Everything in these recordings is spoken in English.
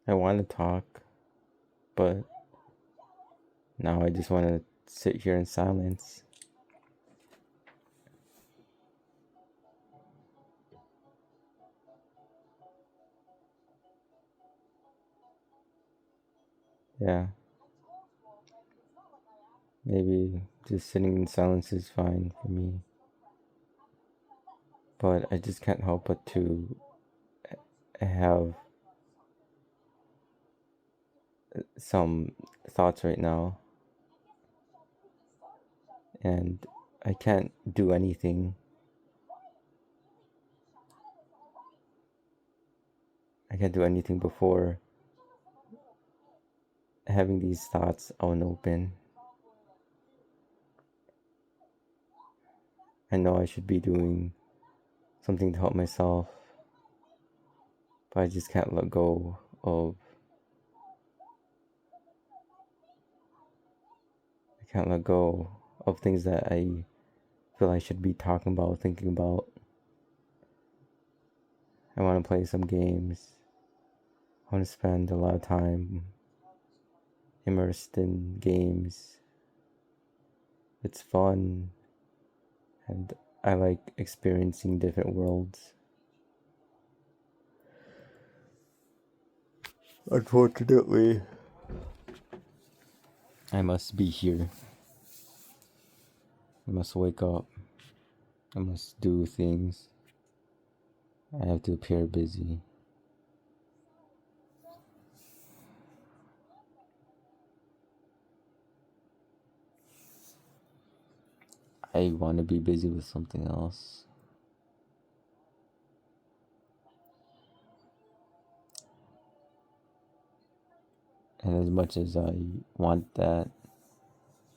I want to talk, but now I just want to sit here in silence. Yeah, maybe just sitting in silence is fine for me. But I just can't help but to have some thoughts right now, and I can't do anything. I can't do anything before having these thoughts out and open. I know I should be doing something to help myself, but I just can't let go of. I can't let go of things that I feel I should be talking about, thinking about. I want to play some games. I want to spend a lot of time immersed in games. It's fun, and I like experiencing different worlds. Unfortunately, I must be here. I must wake up. I must do things. I have to appear busy. I want to be busy with something else. And as much as I want that,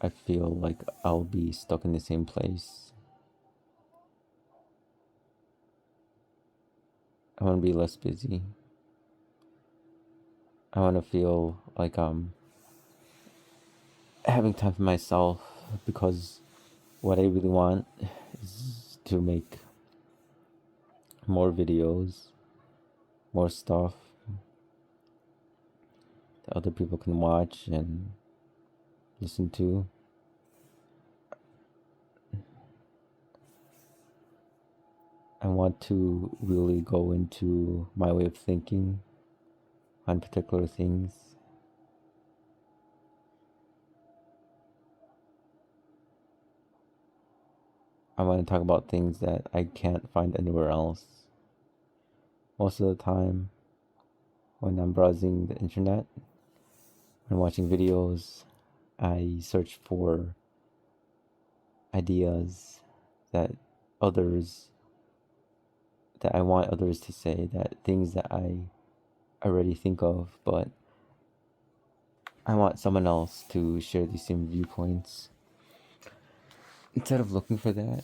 I feel like I'll be stuck in the same place. I want to be less busy. I want to feel like I'm having time for myself, because what I really want is to make more videos, more stuff that other people can watch and listen to. I want to really go into my way of thinking on particular things. I want to talk about things that I can't find anywhere else. Most of the time, when I'm browsing the internet and watching videos, I search for ideas that others, that I want others to say, that things that I already think of, but I want someone else to share these same viewpoints. Instead of looking for that,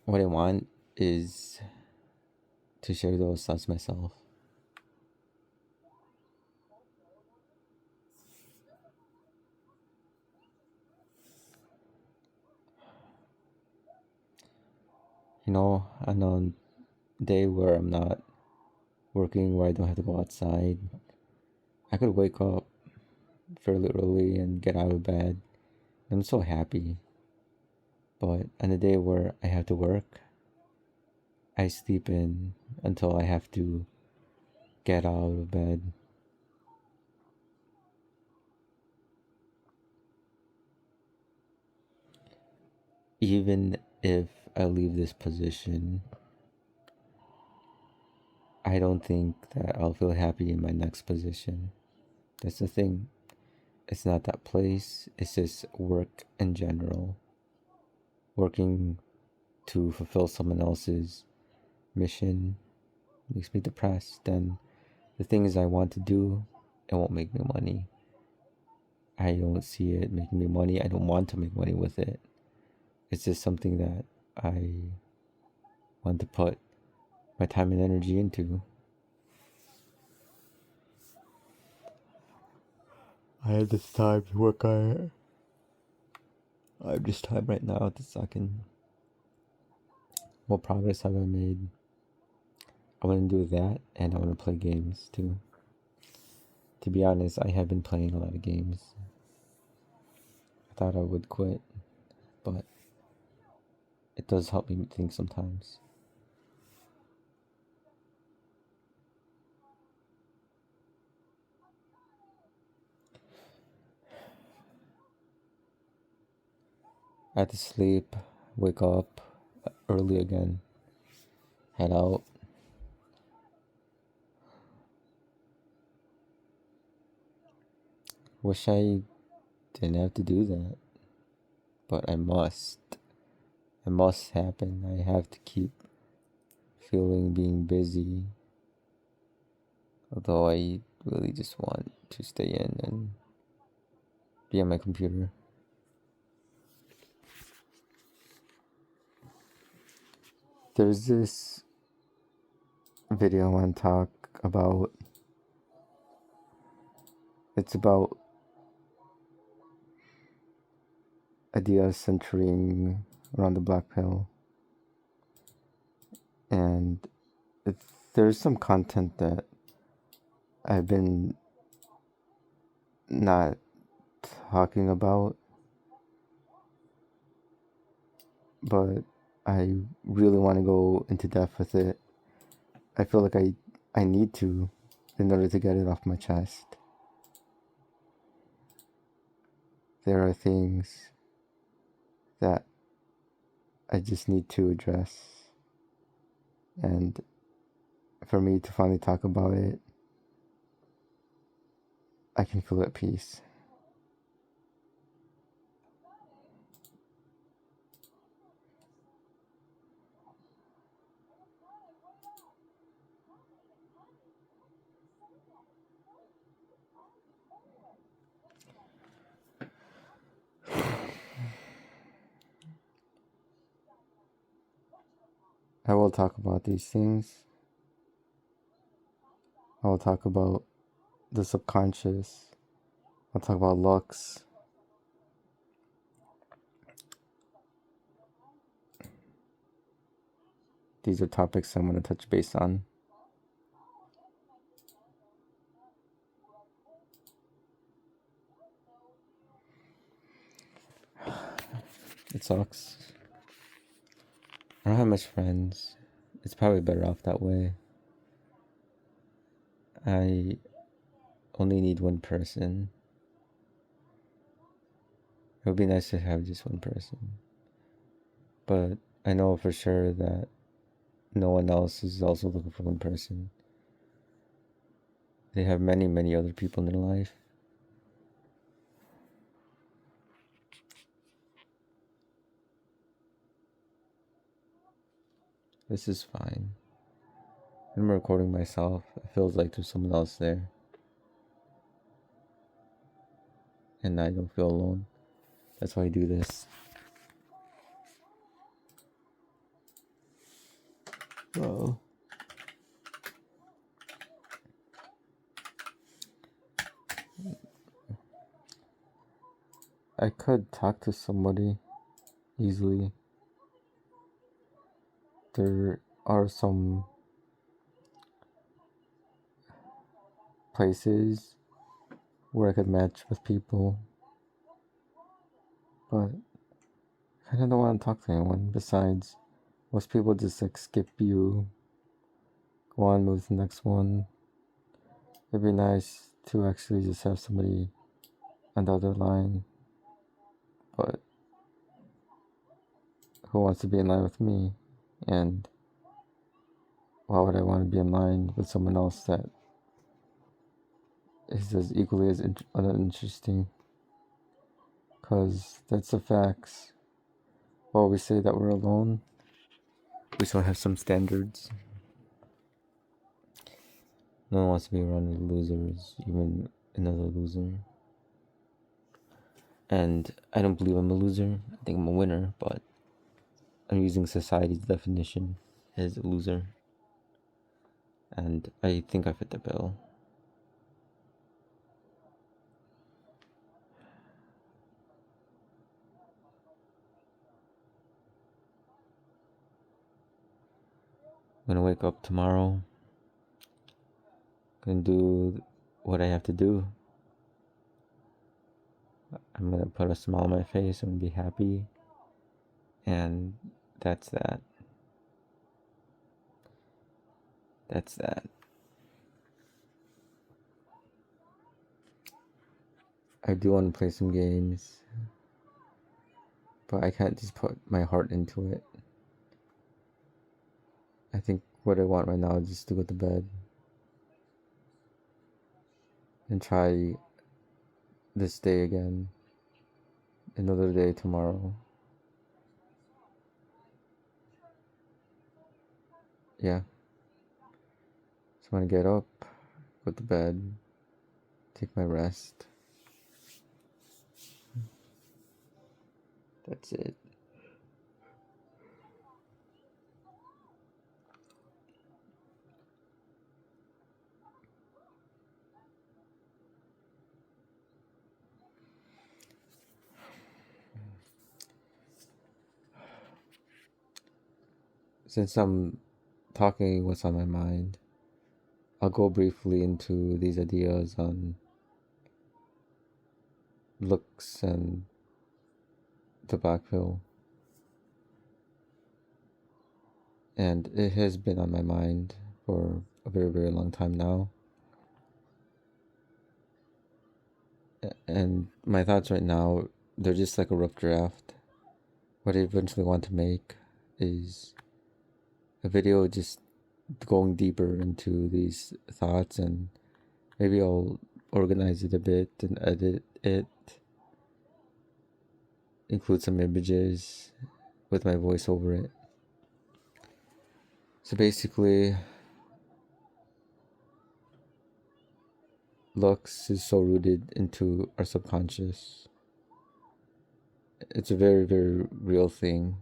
what I want is to share those thoughts myself. On a day where I'm not working, where I don't have to go outside, I could wake up fairly early and get out of bed. I'm so happy. But on a day where I have to work, I sleep in until I have to get out of bed. Even if I leave this position, I don't think that I'll feel happy in my next position. That's the thing. It's not that place, it's just work in general. Working to fulfill someone else's mission makes me depressed, and the things I want to do, it won't make me money. I don't see it making me money. I don't want to make money with it. It's just something that I want to put my time and energy into. I have this time to work on it. I have this time right now to suck in. What progress have I made? I want to do that, and I want to play games too. To be honest, I have been playing a lot of games. I thought I would quit, but it does help me think sometimes. I have to sleep, wake up early again, head out. Wish I didn't have to do that, but I must. It must happen. I have to keep feeling being busy. Although I really just want to stay in and be on my computer. There's this video I want to talk about. It's about ideas centering around the black pill. And there's some content that I've been not talking about, but I really want to go into depth with it. I feel like I need to in order to get it off my chest. There are things that I just need to address, and for me to finally talk about it, I can feel at peace. I will talk about these things. I will talk about the subconscious. I'll talk about looks. These are topics I'm going to touch base on. It sucks. I don't have much friends. It's probably better off that way. I only need one person. It would be nice to have just one person. But I know for sure that no one else is also looking for one person. They have many, many other people in their life. This is fine. I'm recording myself. It feels like there's someone else there. And I don't feel alone. That's why I do this. Well, I could talk to somebody easily. There are some places where I could match with people, but I kind of don't want to talk to anyone. Besides, most people just like skip you, go on, move to the next one. It'd be nice to actually just have somebody on the other line, but who wants to be in line with me? And why would I want to be in line with someone else that is as equally as uninteresting? Because that's the facts. While we say that we're alone, we still have some standards. No one wants to be around losers, even another loser. And I don't believe I'm a loser. I think I'm a winner, but I'm using society's definition as a loser. And I think I fit the bill. I'm gonna wake up tomorrow and do what I have to do. I'm gonna put a smile on my face and be happy, and that's that. That's that. I do want to play some games, but I can't just put my heart into it. I think what I want right now is just to go to bed and try this day again, another day tomorrow. Yeah. Just want to get up, go to bed, take my rest. That's it. Since I'm talking what's on my mind, I'll go briefly into these ideas on looks and the black pill. And it has been on my mind for a very, very long time now. And my thoughts right now, they're just like a rough draft. What I eventually want to make is a video just going deeper into these thoughts, and maybe I'll organize it a bit and edit it, include some images with my voice over it. So basically, looks is so rooted into our subconscious. It's a very, very real thing.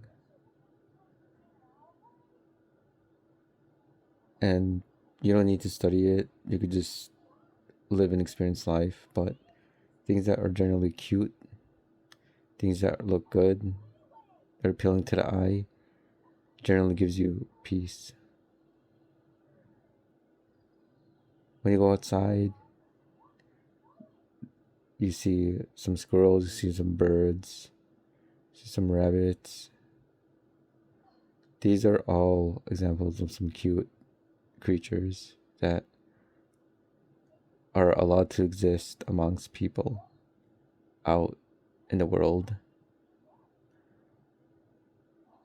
And you don't need to study it. You could just live and experience life. But things that are generally cute, things that look good, that are appealing to the eye, generally gives you peace. When you go outside, you see some squirrels, you see some birds, you see some rabbits. These are all examples of some cute creatures that are allowed to exist amongst people out in the world.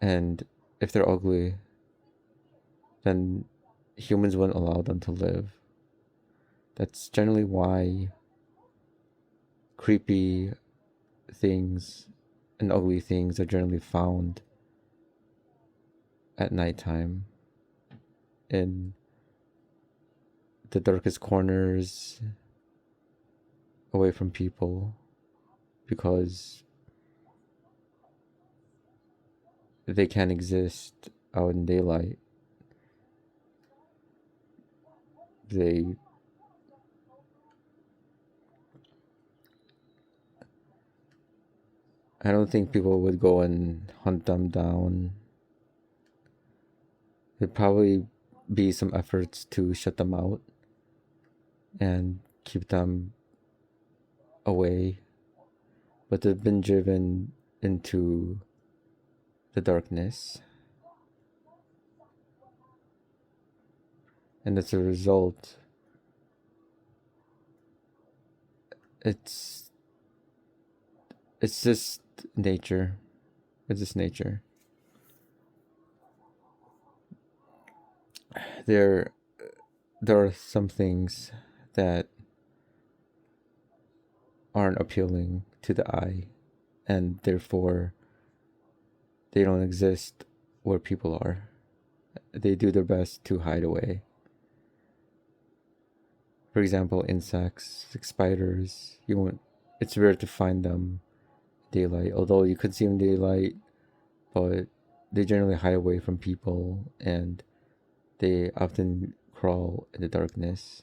And if they're ugly, then humans wouldn't allow them to live. That's generally why creepy things and ugly things are generally found at nighttime in the darkest corners away from people, because they can't exist out in daylight. I don't think people would go and hunt them down. There'd probably be some efforts to shut them out and keep them away, but they've been driven into the darkness. And as a result, it's just nature. It's just nature. There are some things that aren't appealing to the eye, and therefore they don't exist where people are. They do their best to hide away. For example, insects, like spiders, it's rare to find them daylight, although you could see them daylight, but they generally hide away from people, and they often crawl in the darkness.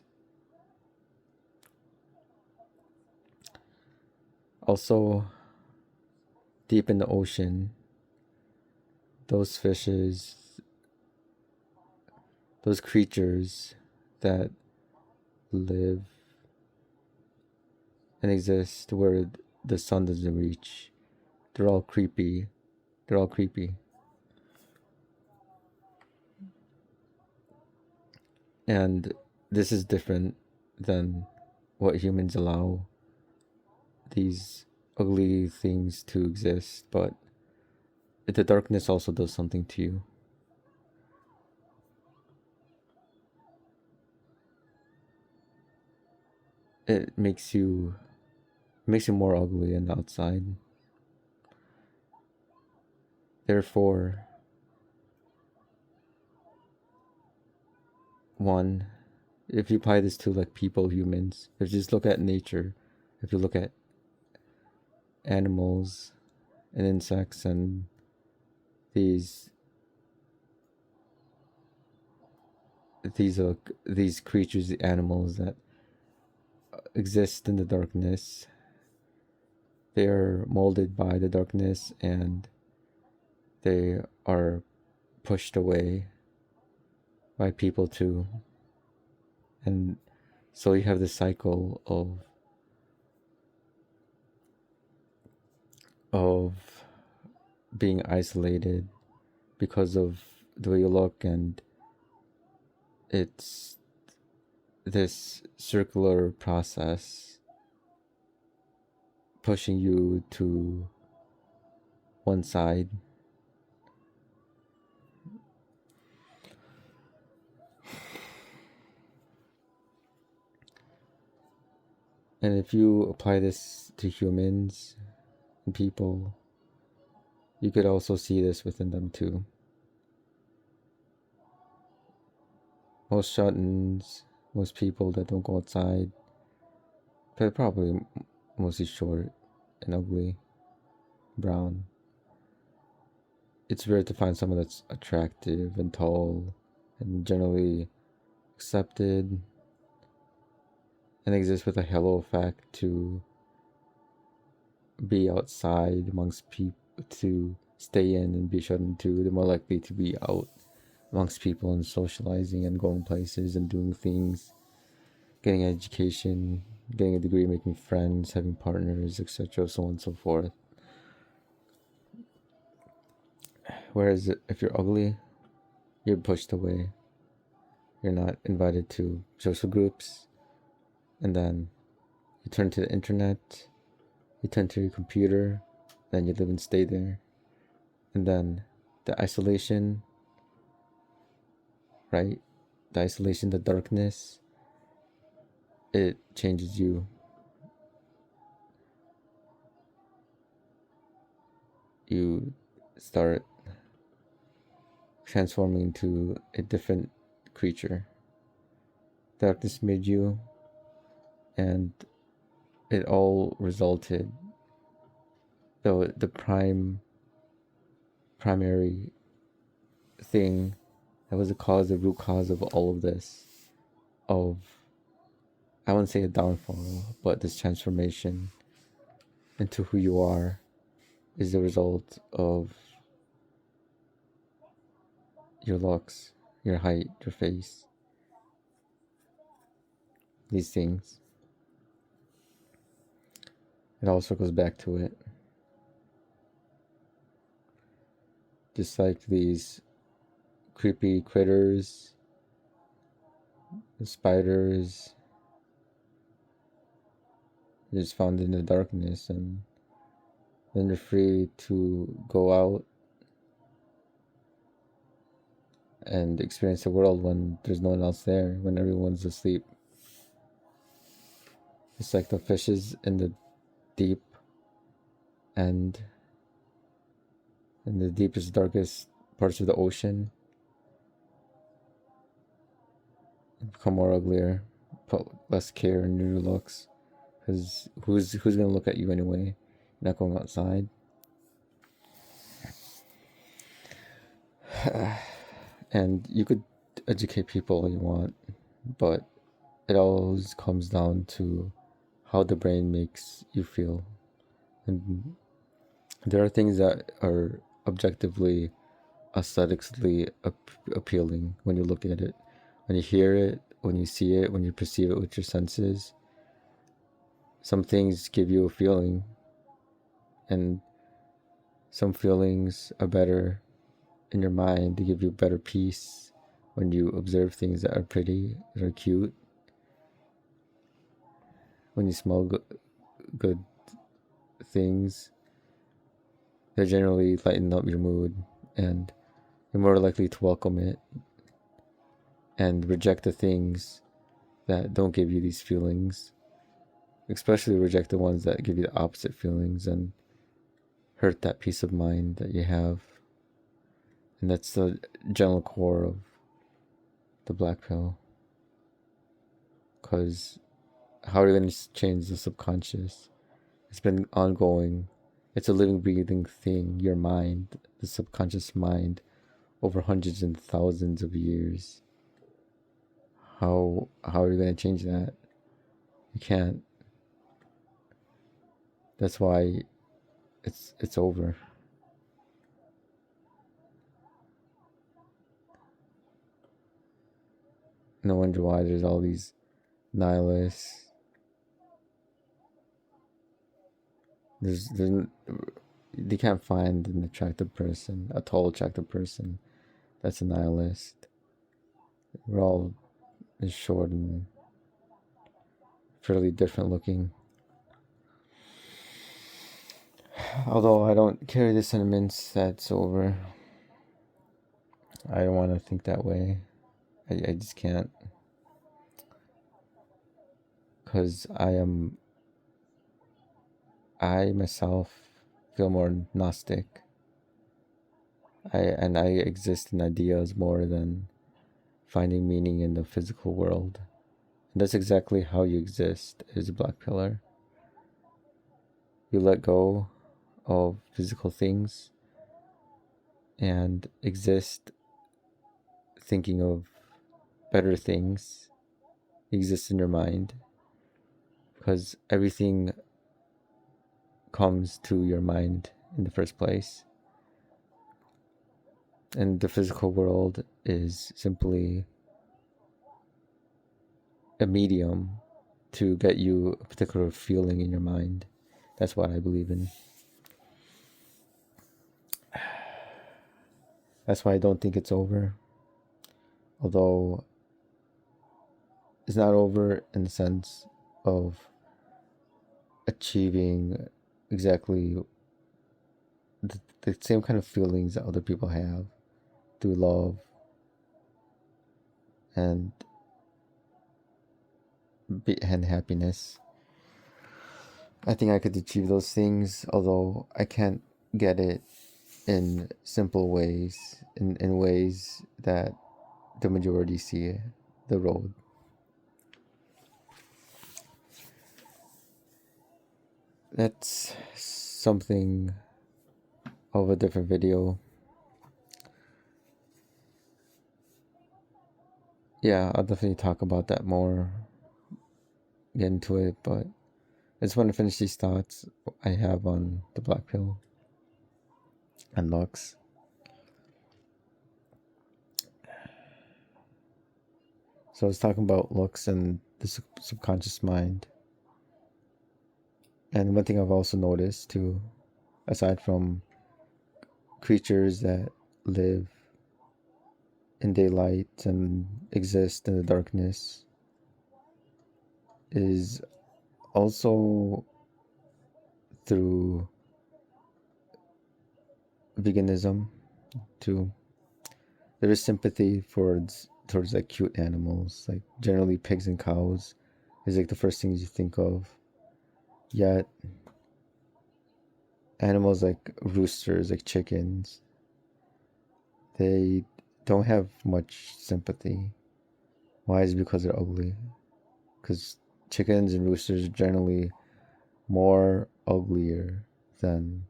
Also, deep in the ocean, those fishes, those creatures that live and exist where the sun doesn't reach. They're all creepy. They're all creepy. And this is different than what humans allow these ugly things to exist, but the darkness also does something to you. It makes you more ugly on the outside. Therefore, one, if you apply this to like people, humans, if you just look at nature, if you look at animals and insects and these these creatures, the animals that exist in the darkness, they are molded by the darkness and they are pushed away by people too. And so you have this cycle of being isolated because of the way you look, and it's this circular process pushing you to one side. And if you apply this to humans and people, you could also see this within them too. Most shut-ins, most people that don't go outside, they're probably mostly short and ugly, brown. It's rare to find someone that's attractive and tall and generally accepted and exists with a halo effect to be outside amongst people, to stay in and be shut into. They're more likely to be out amongst people and socializing and going places and doing things, getting education, getting a degree, making friends, having partners, etc., so on and so forth. Whereas if you're ugly, you're pushed away. You're not invited to social groups. And then you turn to the internet, you turn to your computer, then you live and stay there. And then the isolation, right? The isolation, the darkness, it changes you. You start transforming into a different creature. Darkness made you, and it all resulted, though the primary thing that was the root cause of all of this, of, I wouldn't say a downfall, but this transformation into who you are, is the result of your looks, your height, your face, these things. It all circles back to it. Just like these creepy critters, the spiders, they're just found in the darkness, and then you're free to go out and experience the world when there's no one else there, when everyone's asleep. It's like the fishes in the deep end, in the deepest, darkest parts of the ocean, become more uglier, put less care in your looks, because who's gonna look at you anyway? You're not going outside. And you could educate people all you want, but it always comes down to how the brain makes you feel. And there are things that are objectively, aesthetically appealing when you look at it, when you hear it, when you see it, when you perceive it with your senses, some things give you a feeling, and some feelings are better in your mind. They give you better peace when you observe things that are pretty, that are cute. When you smell good things, they generally lighten up your mood, and you're more likely to welcome it and reject the things that don't give you these feelings, especially reject the ones that give you the opposite feelings and hurt that peace of mind that you have. And that's the general core of the black pill. Because how are you going to change the subconscious? It's been ongoing. It's a living, breathing thing, your mind, the subconscious mind, over hundreds and thousands of years. How are you going to change that? You can't. That's why it's over. No wonder why there's all these nihilists. They can't find an attractive person, a tall, attractive person that's a nihilist. We're all short and fairly different looking. Although I don't carry the sentiments that's over. I don't want to think that way. I just can't. Because I myself feel more Gnostic. I exist in ideas more than finding meaning in the physical world. And that's exactly how you exist as a black pillar. You let go of physical things and exist thinking of better things. Exist in your mind. Because everything comes to your mind in the first place. And the physical world is simply a medium to get you a particular feeling in your mind. That's what I believe in. That's why I don't think it's over. Although it's not over in the sense of achieving exactly the same kind of feelings that other people have through love and happiness. I think I could achieve those things, although I can't get it in simple ways, in ways that the majority see the road. That's something of a different video. Yeah, I'll definitely talk about that more, get into it, but I just want to finish these thoughts I have on the black pill and Lux. So I was talking about Lux and the subconscious mind. And one thing I've also noticed too, aside from creatures that live in daylight and exist in the darkness, is also through veganism too. There is sympathy towards like cute animals, like generally pigs and cows is like the first things you think of. Yet animals like roosters, like chickens, they don't have much sympathy. Why? Is because they're ugly. Because chickens and roosters are generally more uglier than,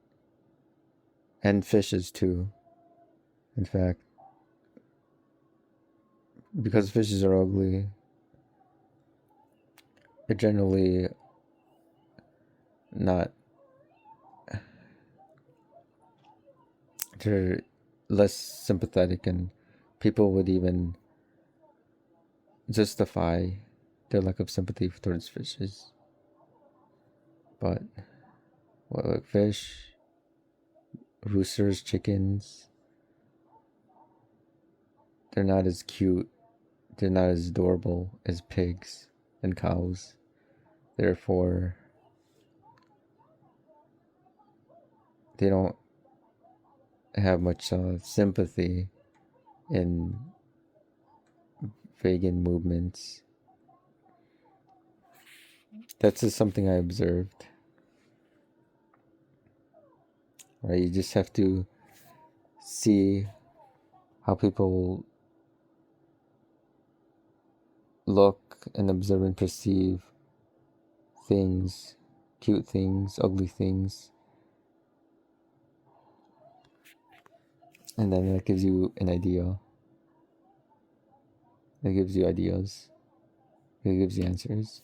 and fishes too. In fact, because fishes are ugly, they're generally not, they're less sympathetic, and people would even justify their lack of sympathy towards fishes. But what, like fish, roosters, chickens, they're not as cute, they're not as adorable as pigs and cows. Therefore, they don't have much sympathy in vegan movements. That's just something I observed. Right? You just have to see how people look and observe and perceive things, cute things, ugly things, and then that gives you an idea. It gives you ideas. It gives you answers.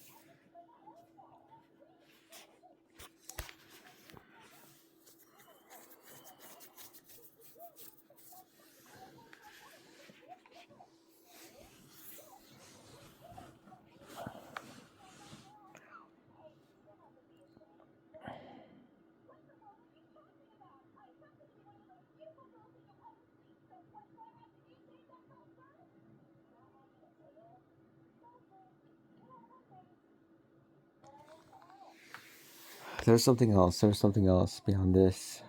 There's something else. There's something else beyond this.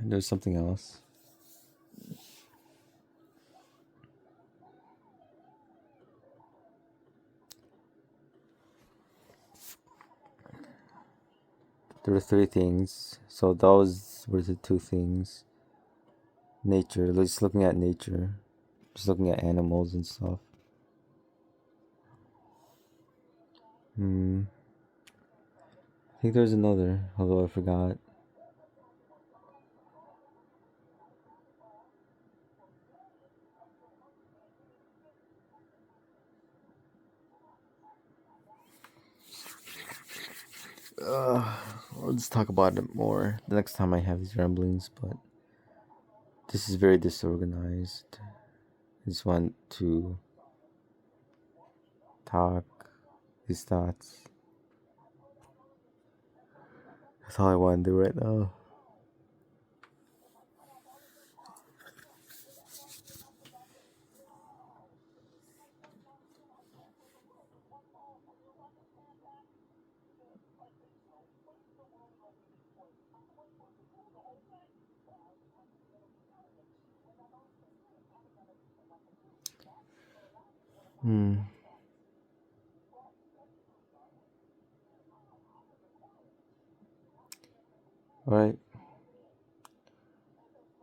There's something else. There were three things. So those were the two things. Nature, just looking at nature, just looking at animals and stuff. I think there's another, although I forgot. I'll just talk about it more the next time I have these ramblings, but this is very disorganized. I just want to talk these thoughts. That's all I want to do right now. Alright.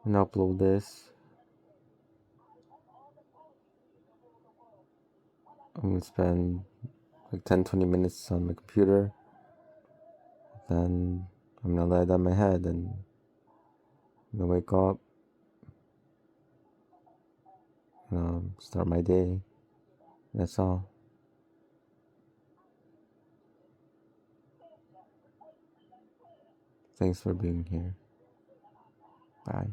And upload this. I'm gonna spend like 10-20 minutes on my computer. Then I'm gonna lie down my head and I'm gonna wake up. Start my day. That's all. Thanks for being here. Bye.